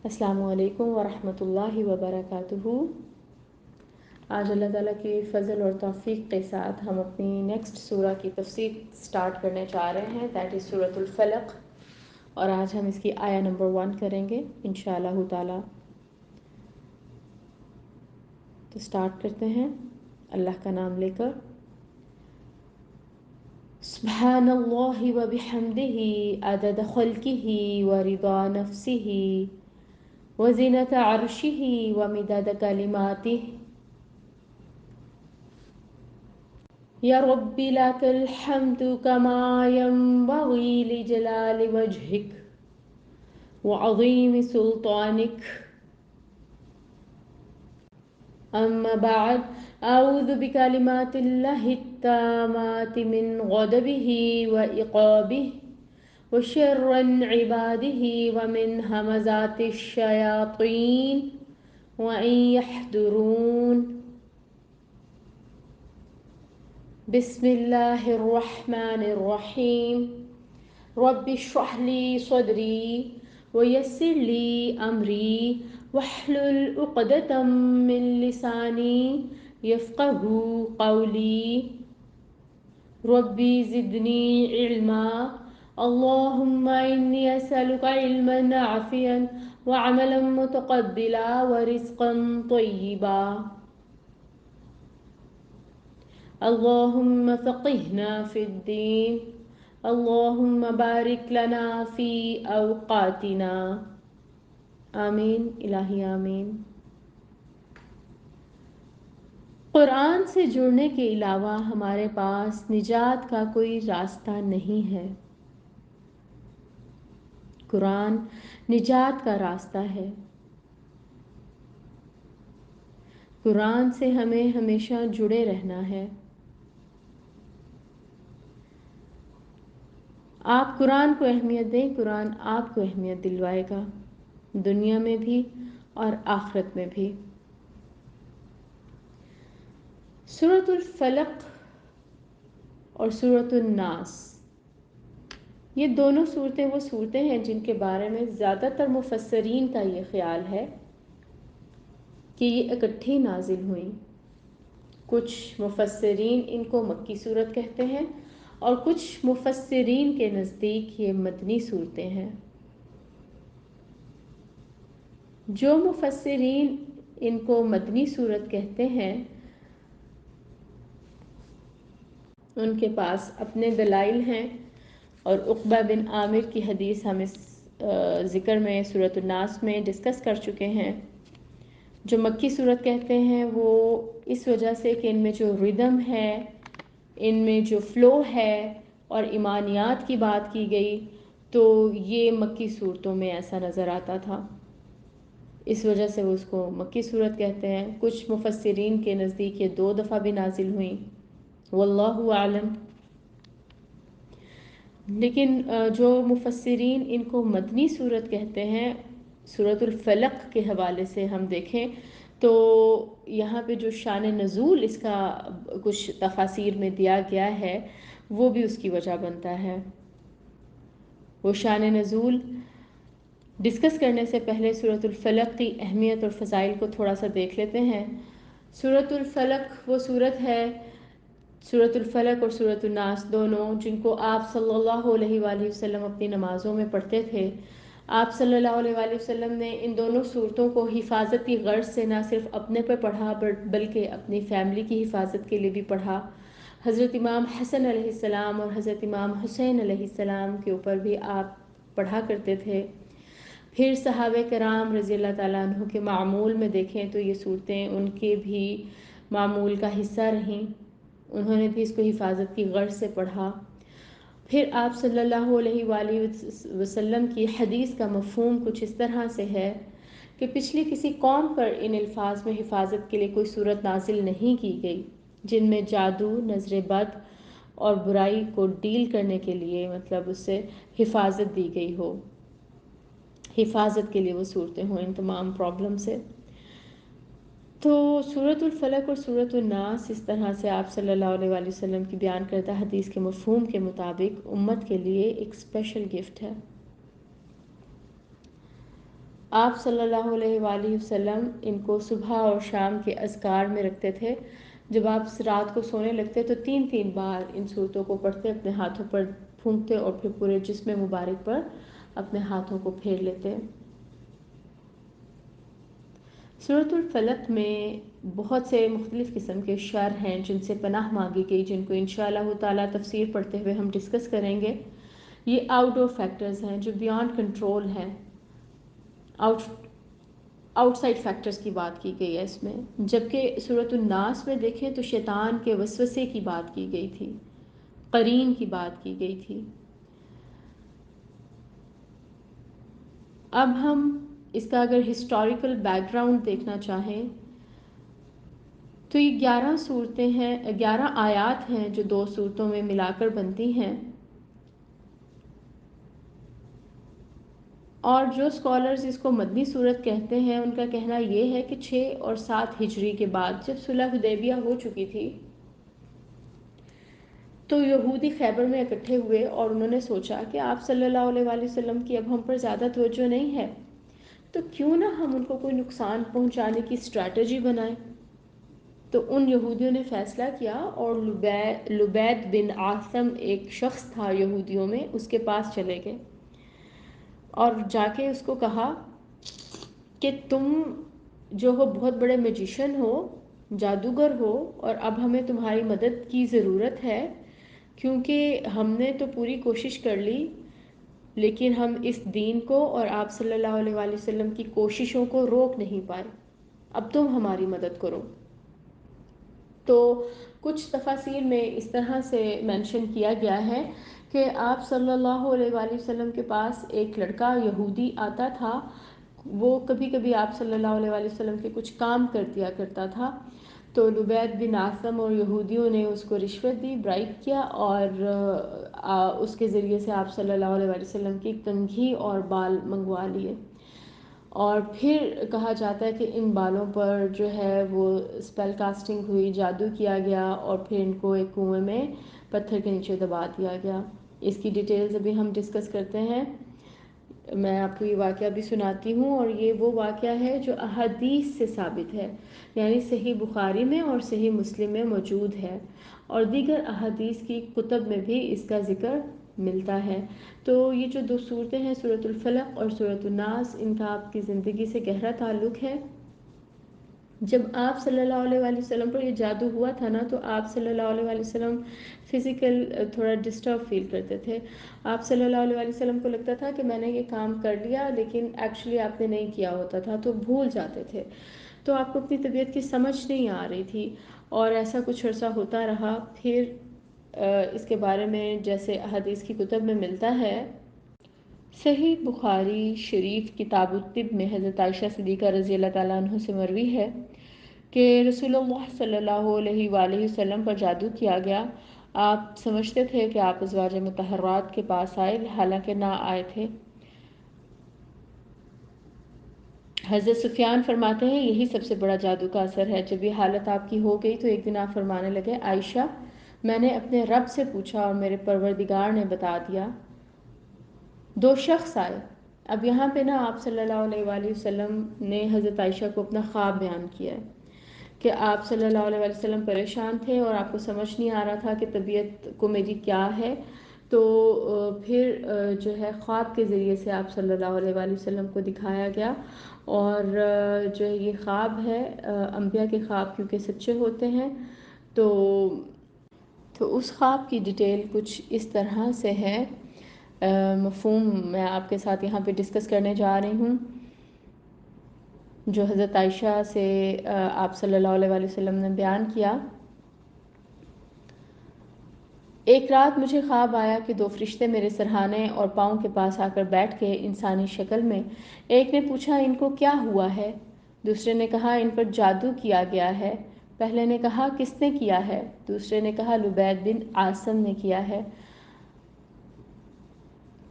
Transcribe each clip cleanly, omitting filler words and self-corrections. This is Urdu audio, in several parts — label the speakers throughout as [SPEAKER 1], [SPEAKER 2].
[SPEAKER 1] السلام علیکم ورحمۃ اللہ وبرکاتہ۔ آج اللہ تعالیٰ کی فضل اور توفیق کے ساتھ ہم اپنی نیکسٹ سورہ کی تفسیر سٹارٹ کرنے چاہ رہے ہیں، دیٹ از سورۃ الفلق، اور آج ہم اس کی آیا نمبر 1 کریں گے انشاءاللہ تعالیٰ۔ تو سٹارٹ کرتے ہیں اللہ کا نام لے کر۔ سبحان اللہ وبحمدہ عدد خلقہ ورضا نفسہ وزنة عرشہ ومداد کلماتہ یا رب لک الحمد کما ینبغی لجلال وجہک وعظیم سلطانک۔ اما بعد اعوذ بکلمات اللہ التامات من غضبہ وعقابہ وشر عبادہ ومن ہمزات الشیاطین وان یحضرون۔ بسم اللہ الرحمن الرحیم۔ رب اشرح لی صدری ویسر لی امری واحلل عقدۃ من لسانی یفقہوا قولی۔ ربی زدنی علما اللہم انی اسألک علما نافعا وعملا متقبلا ورزقا طیبا۔ اللہم فقہنا فی الدین اللہم بارک لنا فی اوقاتنا۔ آمین الہی آمین۔ قرآن سے جڑنے کے علاوہ ہمارے پاس نجات کا کوئی راستہ نہیں ہے۔ قرآن نجات کا راستہ ہے۔ قرآن سے ہمیں ہمیشہ جڑے رہنا ہے۔ آپ قرآن کو اہمیت دیں، قرآن آپ کو اہمیت دلوائے گا، دنیا میں بھی اور آخرت میں بھی۔ سورۃ الفلق اور سورۃ الناس، یہ دونوں صورتیں وہ صورتیں ہیں جن کے بارے میں زیادہ تر مفسرین کا یہ خیال ہے کہ یہ اکٹھی نازل ہوئیں۔ کچھ مفسرین ان کو مکی صورت کہتے ہیں اور کچھ مفسرین کے نزدیک یہ مدنی صورتیں ہیں۔ جو مفسرین ان کو مدنی صورت کہتے ہیں ان کے پاس اپنے دلائل ہیں، اور عقبہ بن عامر کی حدیث ہم اس ذکر میں سورۃ الناس میں ڈسکس کر چکے ہیں۔ جو مکی صورت کہتے ہیں وہ اس وجہ سے کہ ان میں جو ردم ہے، ان میں جو فلو ہے اور ایمانیات کی بات کی گئی، تو یہ مکی صورتوں میں ایسا نظر آتا تھا، اس وجہ سے وہ اس کو مکی صورت کہتے ہیں۔ کچھ مفسرین کے نزدیک یہ 2 دفعہ بھی نازل ہوئیں، واللہ اعلم۔ لیکن جو مفسرین ان کو مدنی صورت کہتے ہیں، سورۃ الفلق کے حوالے سے ہم دیکھیں تو یہاں پہ جو شان نزول اس کا کچھ تفاسیر میں دیا گیا ہے وہ بھی اس کی وجہ بنتا ہے۔ وہ شان نزول ڈسکس کرنے سے پہلے سورۃ الفلق کی اہمیت اور فضائل کو تھوڑا سا دیکھ لیتے ہیں۔ سورۃ الفلق وہ سورت ہے، سورۃ الفلق اور سورۃ الناس دونوں، جن کو آپ صلی اللہ علیہ وآلہ وسلم اپنی نمازوں میں پڑھتے تھے۔ آپ صلی اللہ علیہ وآلہ وسلم نے ان دونوں صورتوں کو حفاظت کی غرض سے نہ صرف اپنے پر پڑھا بلکہ اپنی فیملی کی حفاظت کے لیے بھی پڑھا۔ حضرت امام حسن علیہ السلام اور حضرت امام حسین علیہ السلام کے اوپر بھی آپ پڑھا کرتے تھے۔ پھر صحابہ کرام رضی اللہ تعالیٰ عنہ کے معمول میں دیکھیں تو یہ صورتیں ان کے بھی معمول کا حصہ رہیں، انہوں نے بھی اس کو حفاظت کی غرض سے پڑھا۔ پھر آپ صلی اللہ علیہ وآلہ وسلم کی حدیث کا مفہوم کچھ اس طرح سے ہے کہ پچھلی کسی قوم پر ان الفاظ میں حفاظت کے لیے کوئی صورت نازل نہیں کی گئی جن میں جادو، نظر بد اور برائی کو ڈیل کرنے کے لیے مطلب اس سے حفاظت دی گئی ہو، حفاظت کے لیے وہ صورتیں ہوں ان تمام پرابلم سے۔ تو سورۃ الفلق اور سورۃ الناس اس طرح سے آپ صلی اللہ علیہ وآلہ وسلم کی بیان کردہ حدیث کے مفہوم کے مطابق امت کے لیے ایک اسپیشل گفٹ ہے۔ آپ صلی اللہ علیہ وآلہ وسلم ان کو صبح اور شام کے اذکار میں رکھتے تھے. جب آپ رات کو سونے لگتے تو 3 بار ان صورتوں کو پڑھتے، اپنے ہاتھوں پر پھونکتے اور پھر پورے جسم مبارک پر اپنے ہاتھوں کو پھیر لیتے. سورۃ الفلق میں بہت سے مختلف قسم کے شر ہیں جن سے پناہ مانگی گئی، جن کو انشاءاللہ تعالیٰ تفسیر پڑھتے ہوئے ہم ڈسکس کریں گے. یہ آؤٹ ڈور فیکٹرز ہیں جو بیانڈ کنٹرول ہیں. آؤٹ سائڈ فیکٹرز کی بات کی گئی ہے اس میں. جبکہ سورۃ الناس میں دیکھیں تو شیطان کے وسوسے کی بات کی گئی تھی، قرین کی بات کی گئی تھی. اب ہم اس کا اگر ہسٹوریکل بیک گراؤنڈ دیکھنا چاہیں تو یہ 11 صورتیں ہیں، 11 آیات ہیں جو 2 صورتوں میں ملا کر بنتی ہیں. اور جو اسکالرز اس کو مدنی صورت کہتے ہیں ان کا کہنا یہ ہے کہ 6 اور 7 ہجری کے بعد جب صلح حدیبیہ ہو چکی تھی تو یہودی خیبر میں اکٹھے ہوئے اور انہوں نے سوچا کہ آپ صلی اللہ علیہ وآلہ وسلم کی اب ہم پر زیادہ توجہ نہیں ہے، تو کیوں نہ ہم ان کو کوئی نقصان پہنچانے کی اسٹریٹجی بنائیں. تو ان یہودیوں نے فیصلہ کیا اور لبید بن عاصم ایک شخص تھا یہودیوں میں، اس کے پاس چلے گئے اور جا کے اس کو کہا کہ تم جو ہو بہت بڑے میجیشن ہو، جادوگر ہو، اور اب ہمیں تمہاری مدد کی ضرورت ہے کیونکہ ہم نے تو پوری کوشش کر لی لیکن ہم اس دین کو اور آپ صلی اللہ علیہ وآلہ وسلم کی کوششوں کو روک نہیں پائے، اب تم ہماری مدد کرو. تو کچھ تفاسیر میں اس طرح سے مینشن کیا گیا ہے کہ آپ صلی اللہ علیہ وآلہ وسلم کے پاس ایک لڑکا یہودی آتا تھا، وہ کبھی کبھی آپ صلی اللہ علیہ وآلہ وسلم کے کچھ کام کر دیا کرتا تھا. تو لبید بن عاصم اور یہودیوں نے اس کو رشوت دی، برائب کیا، اور اس کے ذریعے سے آپ صلی اللہ علیہ وآلہ وسلم کی کنگھی اور بال منگوا لیے. اور پھر کہا جاتا ہے کہ ان بالوں پر جو ہے وہ اسپیل کاسٹنگ ہوئی، جادو کیا گیا اور پھر ان کو ایک کنویں میں پتھر کے نیچے دبا دیا گیا. اس کی ڈیٹیلز ابھی ہم ڈسکس کرتے ہیں. میں آپ کو یہ واقعہ بھی سناتی ہوں، اور یہ وہ واقعہ ہے جو احادیث سے ثابت ہے، یعنی صحیح بخاری میں اور صحیح مسلم میں موجود ہے، اور دیگر احادیث کی کتب میں بھی اس کا ذکر ملتا ہے. تو یہ جو 2 صورتیں ہیں سورۃ الفلق اور سورۃ الناس، ان کا آپ کی زندگی سے گہرا تعلق ہے. جب آپ صلی اللہ علیہ وآلہ وسلم پر یہ جادو ہوا تھا نا تو آپ صلی اللہ علیہ وآلہ وسلم فزیکل تھوڑا ڈسٹرب فیل کرتے تھے. آپ صلی اللہ علیہ وآلہ وسلم کو لگتا تھا کہ میں نے یہ کام کر لیا لیکن ایکچولی آپ نے نہیں کیا ہوتا تھا، تو بھول جاتے تھے. تو آپ کو اپنی طبیعت کی سمجھ نہیں آ رہی تھی اور ایسا کچھ عرصہ ہوتا رہا. پھر اس کے بارے میں جیسے احادیث کی کتب میں ملتا ہے، صحیح بخاری شریف کتاب الطب میں حضرت عائشہ صدیقہ رضی اللہ تعالیٰ عنہ سے مروی ہے کہ رسول اللہ صلی اللہ علیہ وآلہ وسلم پر جادو کیا گیا. آپ سمجھتے تھے کہ آپ ازواج مطہرات کے پاس آئے، حالانکہ نہ آئے تھے. حضرت سفیان فرماتے ہیں یہی سب سے بڑا جادو کا اثر ہے. جب یہ حالت آپ کی ہو گئی تو ایک دن آپ فرمانے لگے، عائشہ میں نے اپنے رب سے پوچھا اور میرے پروردگار نے بتا دیا. 2 شخص آئے. اب یہاں پہ نا آپ صلی اللہ علیہ وآلہ وسلم نے حضرت عائشہ کو اپنا خواب بیان کیا ہے کہ آپ صلی اللہ علیہ وآلہ وسلم پریشان تھے اور آپ کو سمجھ نہیں آ رہا تھا کہ طبیعت کو میری کیا ہے. تو پھر جو ہے خواب کے ذریعے سے آپ صلی اللہ علیہ وآلہ وسلم کو دکھایا گیا، اور جو یہ خواب ہے انبیاء کے خواب کیونکہ سچے ہوتے ہیں، تو اس خواب کی ڈیٹیل کچھ اس طرح سے ہے. مفہوم میں آپ کے ساتھ یہاں پہ ڈسکس کرنے جا رہی ہوں جو حضرت عائشہ سے آپ صلی اللہ علیہ وآلہ وسلم نے بیان کیا. ایک رات مجھے خواب آیا کہ 2 فرشتے میرے سرہانے اور پاؤں کے پاس آ کر بیٹھ گئے انسانی شکل میں. ایک نے پوچھا ان کو کیا ہوا ہے؟ دوسرے نے کہا ان پر جادو کیا گیا ہے. پہلے نے کہا کس نے کیا ہے؟ دوسرے نے کہا لبید بن عاصم نے کیا ہے.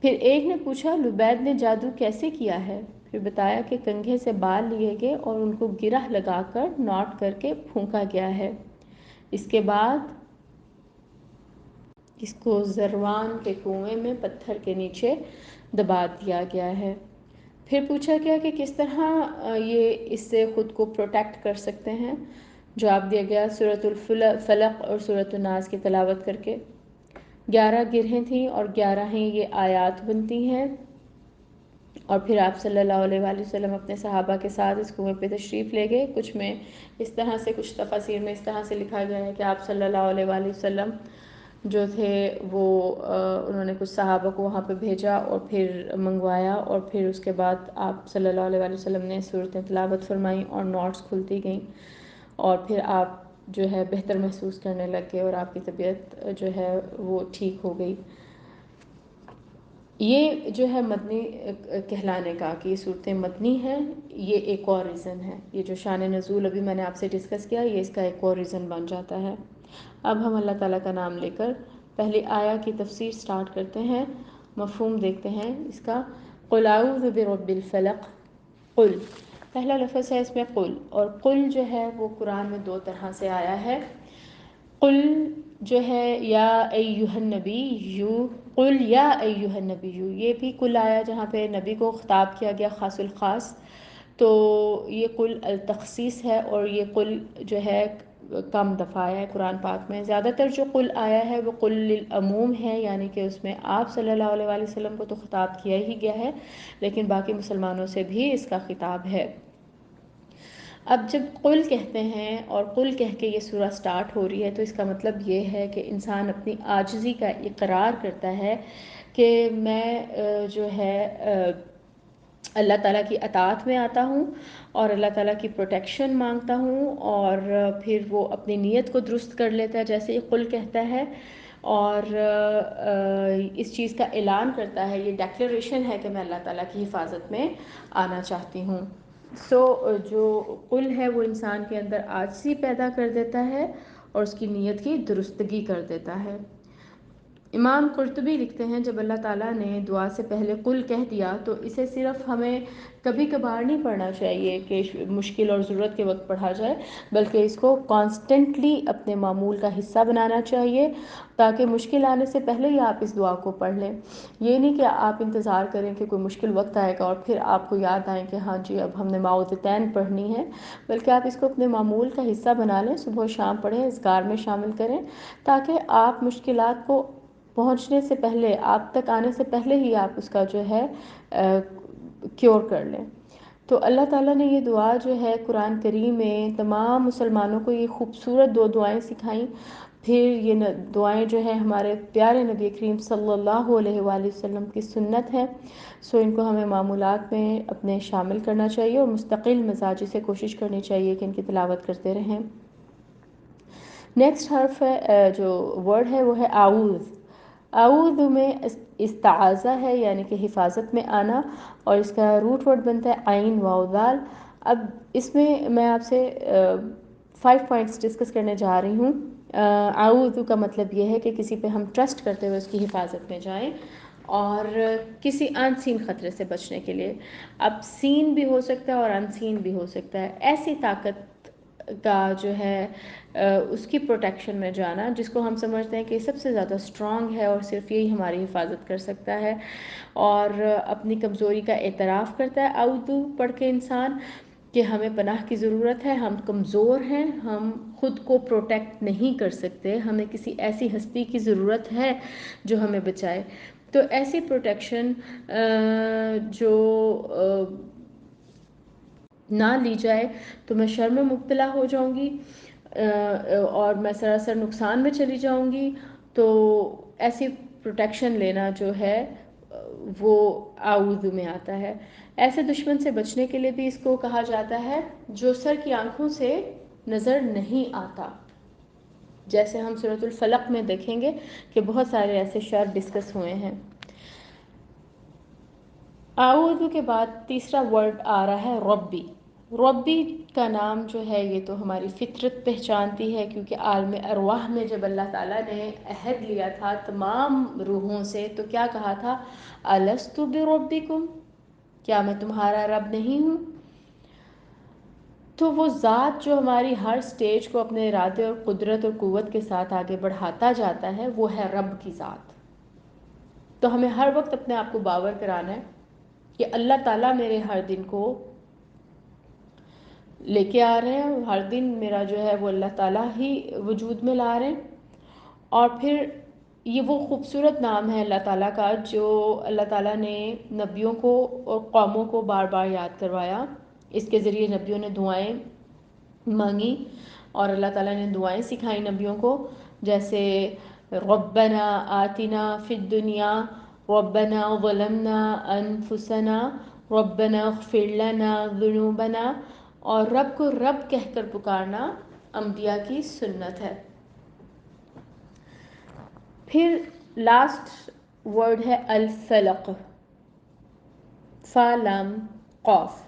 [SPEAKER 1] پھر ایک نے پوچھا لبید نے جادو کیسے کیا ہے؟ پھر بتایا کہ کنگھے سے بال لیے گئے اور ان کو گرہ لگا کر نوٹ کر کے پھونکا گیا ہے. اس کے بعد اس کو زروان کے کنویں میں پتھر کے نیچے دبا دیا گیا ہے. پھر پوچھا گیا کہ کس طرح یہ اس سے خود کو پروٹیکٹ کر سکتے ہیں. جواب دیا گیا سورۃ الفلق اور سورۃ الناس کی تلاوت کر کے. 11 گرہیں تھیں اور 11 ہی یہ آیات بنتی ہیں. اور پھر آپ صلی اللہ علیہ وآلہ وسلم اپنے صحابہ کے ساتھ اس کنویں پہ تشریف لے گئے. کچھ میں اس طرح سے، کچھ تفاسیر میں اس طرح سے لکھا گیا ہے کہ آپ صلی اللہ علیہ وآلہ وسلم جو تھے وہ انہوں نے کچھ صحابہ کو وہاں پہ بھیجا اور پھر منگوایا، اور پھر اس کے بعد آپ صلی اللہ علیہ وآلہ وسلم نے صورتیں تلاوت فرمائیں اور نوٹس کھلتی گئیں، اور پھر آپ جو ہے بہتر محسوس کرنے لگ گئے اور آپ کی طبیعت جو ہے وہ ٹھیک ہو گئی. یہ جو ہے مدنی کہلانے کا کہ یہ صورتیں مدنی ہیں، یہ ایک اور ریزن ہے. یہ جو شان نزول ابھی میں نے آپ سے ڈسکس کیا، یہ اس کا ایک اور ریزن بن جاتا ہے. اب ہم اللہ تعالیٰ کا نام لے کر پہلی آیا کی تفسیر سٹارٹ کرتے ہیں. مفہوم دیکھتے ہیں اس کا. قل اعوذ برب الفلق. قل پہلا لفظ ہے اس میں قل، اور قل جو ہے وہ قرآن میں 2 طرح سے آیا ہے. قل جو ہے یا ایہا النبی یو، قل یا ایہا النبی یو، یہ بھی قل آیا جہاں پہ نبی کو خطاب کیا گیا خاص الخاص. تو یہ قل التخصیص ہے، اور یہ قل جو ہے کم دفعہ آیا ہے قرآن پاک میں. زیادہ تر جو قل آیا ہے وہ قل للعموم ہے، یعنی کہ اس میں آپ صلی اللہ علیہ وآلہ وسلم کو تو خطاب کیا ہی گیا ہے، لیکن باقی مسلمانوں سے بھی اس کا خطاب ہے. اب جب قل کہتے ہیں اور قل کہہ کے یہ سورہ سٹارٹ ہو رہی ہے تو اس کا مطلب یہ ہے کہ انسان اپنی عاجزی کا اقرار کرتا ہے کہ میں جو ہے اللہ تعالیٰ کی اطاعت میں آتا ہوں اور اللہ تعالیٰ کی پروٹیکشن مانگتا ہوں، اور پھر وہ اپنی نیت کو درست کر لیتا ہے جیسے یہ قل کہتا ہے، اور اس چیز کا اعلان کرتا ہے. یہ ڈیکلیریشن ہے کہ میں اللہ تعالیٰ کی حفاظت میں آنا چاہتی ہوں. جو قل ہے وہ انسان کے اندر عاجزی پیدا کر دیتا ہے اور اس کی نیت کی درستگی کر دیتا ہے. امام قرطبی لکھتے ہیں جب اللہ تعالیٰ نے دعا سے پہلے قل کہہ دیا تو اسے صرف ہمیں کبھی کبھار نہیں پڑھنا چاہیے کہ مشکل اور ضرورت کے وقت پڑھا جائے، بلکہ اس کو کانسٹنٹلی اپنے معمول کا حصہ بنانا چاہیے تاکہ مشکل آنے سے پہلے ہی آپ اس دعا کو پڑھ لیں. یہ نہیں کہ آپ انتظار کریں کہ کوئی مشکل وقت آئے گا اور پھر آپ کو یاد آئیں کہ ہاں جی اب ہم نے معوذتین پڑھنی ہے، بلکہ آپ اس کو اپنے معمول کا حصہ بنا لیں. صبح و شام پڑھیں، اذکار میں شامل کریں تاکہ آپ مشکلات کو پہنچنے سے پہلے، آپ تک آنے سے پہلے ہی آپ اس کا جو ہے کیور کر لیں. تو اللہ تعالیٰ نے یہ دعا جو ہے قرآن کریم میں تمام مسلمانوں کو یہ خوبصورت 2 دعائیں سکھائیں. پھر یہ دعائیں جو ہیں ہمارے پیارے نبی کریم صلی اللہ علیہ وآلہ وسلم کی سنت ہے، سو ان کو ہمیں معمولات میں اپنے شامل کرنا چاہیے اور مستقل مزاجی سے کوشش کرنی چاہیے کہ ان کی تلاوت کرتے رہیں. نیکسٹ حرف ہے جو ورڈ ہے وہ ہے اعوذ. اعوذ میں استعاذہ ہے یعنی کہ حفاظت میں آنا، اور اس کا روٹ ورڈ بنتا ہے عین واو دال. اب اس میں آپ سے 5 پوائنٹس ڈسکس کرنے جا رہی ہوں. اعوذ کا مطلب یہ ہے کہ کسی پہ ہم ٹرسٹ کرتے ہوئے اس کی حفاظت میں جائیں اور کسی ان سین خطرے سے بچنے کے لیے. اب سین بھی ہو سکتا ہے اور ان سین بھی ہو سکتا ہے. ایسی طاقت کا جو ہے اس کی پروٹیکشن میں جانا جس کو ہم سمجھتے ہیں کہ سب سے زیادہ اسٹرانگ ہے اور صرف یہی ہماری حفاظت کر سکتا ہے، اور اپنی کمزوری کا اعتراف کرتا ہے اعوذ پڑھ کے انسان کہ ہمیں پناہ کی ضرورت ہے، ہم کمزور ہیں، ہم خود کو پروٹیکٹ نہیں کر سکتے، ہمیں کسی ایسی ہستی کی ضرورت ہے جو ہمیں بچائے. تو ایسی پروٹیکشن جو نہ لی جائے تو میں شر میں مبتلا ہو جاؤں گی اور میں سراسر نقصان میں چلی جاؤں گی. تو ایسی پروٹیکشن لینا جو ہے وہ اعوذ میں آتا ہے. ایسے دشمن سے بچنے کے لیے بھی اس کو کہا جاتا ہے جو سر کی آنکھوں سے نظر نہیں آتا، جیسے ہم سورۃ الفلق میں دیکھیں گے کہ بہت سارے ایسے شر ڈسکس ہوئے ہیں. اعوذ کے بعد تیسرا ورڈ آ رہا ہے ربی. ربی کا نام جو ہے یہ تو ہماری فطرت پہچانتی ہے، کیونکہ عالم ارواح میں جب اللہ تعالیٰ نے عہد لیا تھا تمام روحوں سے تو کیا کہا تھا؟ الست بربکم، کیا میں تمہارا رب نہیں ہوں؟ تو وہ ذات جو ہماری ہر سٹیج کو اپنے ارادے اور قدرت اور قوت کے ساتھ آگے بڑھاتا جاتا ہے وہ ہے رب کی ذات. تو ہمیں ہر وقت اپنے آپ کو باور کرانا ہے کہ اللہ تعالیٰ میرے ہر دن کو لے کے آ رہے ہیں، ہر دن میرا جو ہے وہ اللہ تعالیٰ ہی وجود میں لا رہے ہیں۔ اور پھر یہ وہ خوبصورت نام ہے اللہ تعالیٰ کا جو اللہ تعالیٰ نے نبیوں کو اور قوموں کو بار بار یاد کروایا، اس کے ذریعے نبیوں نے دعائیں مانگی اور اللہ تعالیٰ نے دعائیں سکھائیں نبیوں کو، جیسے ربنا آتنا فی الدنیا ربنا ظلمنا انفسنا ربنا اغفر لنا ذنوبنا، اور رب کو رب کہہ کر پکارنا انبیاء کی سنت ہے۔ پھر لاسٹ ورڈ ہے الفلق، فا لام قاف۔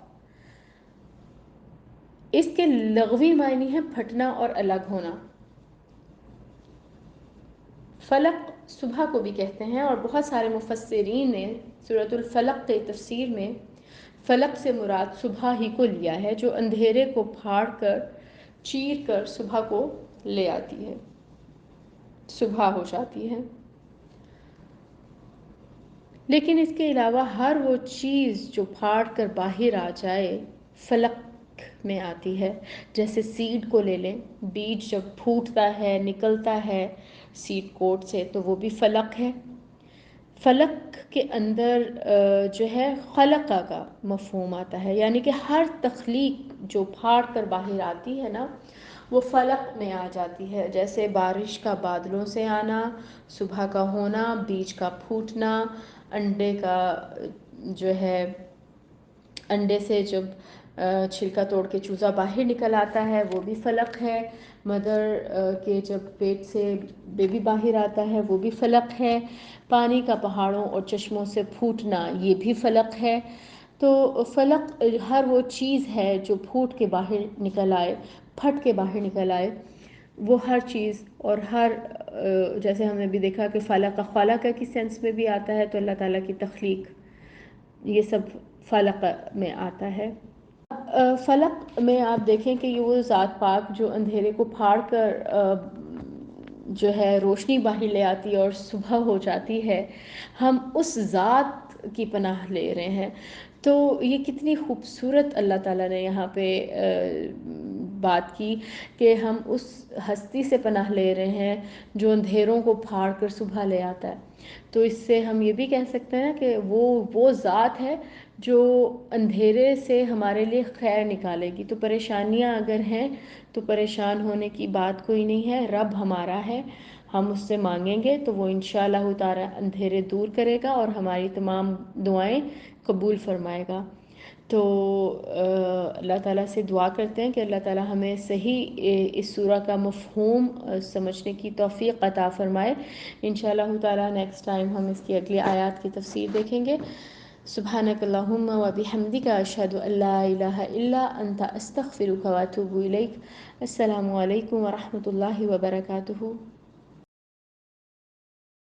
[SPEAKER 1] اس کے لغوی معنی ہے پھٹنا اور الگ ہونا۔ فلق صبح کو بھی کہتے ہیں، اور بہت سارے مفسرین نے سورۃ الفلق کے تفسیر میں فلق سے مراد صبح ہی کو لیا ہے، جو اندھیرے کو پھاڑ کر چیر کر صبح کو لے آتی ہے، صبح ہو جاتی ہے۔ لیکن اس کے علاوہ ہر وہ چیز جو پھاڑ کر باہر آ جائے فلق میں آتی ہے، جیسے سیڈ کو لے لیں، بیج جب پھوٹتا ہے نکلتا ہے سیڈ کوٹ سے تو وہ بھی فلق ہے۔ فلق کے اندر جو ہے خلقہ کا مفہوم آتا ہے، یعنی کہ ہر تخلیق جو پھاڑ کر باہر آتی ہے نا وہ فلق میں آ جاتی ہے، جیسے بارش کا بادلوں سے آنا، صبح کا ہونا، بیج کا پھوٹنا، انڈے کا جو ہے انڈے سے جب چھلکا توڑ کے چوزا باہر نکل آتا ہے وہ بھی فلق ہے، مدر کے جب پیٹ سے بیبی باہر آتا ہے وہ بھی فلق ہے، پانی کا پہاڑوں اور چشموں سے پھوٹنا یہ بھی فلق ہے۔ تو فلق ہر وہ چیز ہے جو پھوٹ کے باہر نکل آئے، پھٹ کے باہر نکل آئے، وہ ہر چیز، اور ہر جیسے ہم نے بھی دیکھا کہ فلق خالق کی سینس میں بھی آتا ہے، تو اللہ تعالیٰ کی تخلیق یہ سب فلق میں آتا ہے۔ فلق میں آپ دیکھیں کہ یہ وہ ذات پاک جو اندھیرے کو پھاڑ کر جو ہے روشنی باہر لے آتی ہے اور صبح ہو جاتی ہے، ہم اس ذات کی پناہ لے رہے ہیں۔ تو یہ کتنی خوبصورت اللہ تعالیٰ نے یہاں پہ بات کی کہ ہم اس ہستی سے پناہ لے رہے ہیں جو اندھیروں کو پھاڑ کر صبح لے آتا ہے۔ تو اس سے ہم یہ بھی کہہ سکتے ہیں کہ وہ ذات ہے جو اندھیرے سے ہمارے لیے خیر نکالے گی۔ تو پریشانیاں اگر ہیں تو پریشان ہونے کی بات کوئی نہیں ہے، رب ہمارا ہے، ہم اس سے مانگیں گے تو وہ انشاءاللہ تعالی اندھیرے دور کرے گا اور ہماری تمام دعائیں قبول فرمائے گا۔ تو اللہ تعالیٰ سے دعا کرتے ہیں کہ اللہ تعالیٰ ہمیں صحیح اس سورہ کا مفہوم سمجھنے کی توفیق عطا فرمائے۔ انشاءاللہ تعالیٰ نیکسٹ ٹائم ہم اس کی اگلی آیات کی تفسیر دیکھیں گے۔ سبحانک اللہم و بحمدک اشہد ان لا الہ الا انت استغفرک و اتوب الیک۔ السلام علیکم ورحمۃ اللہ وبرکاتہ۔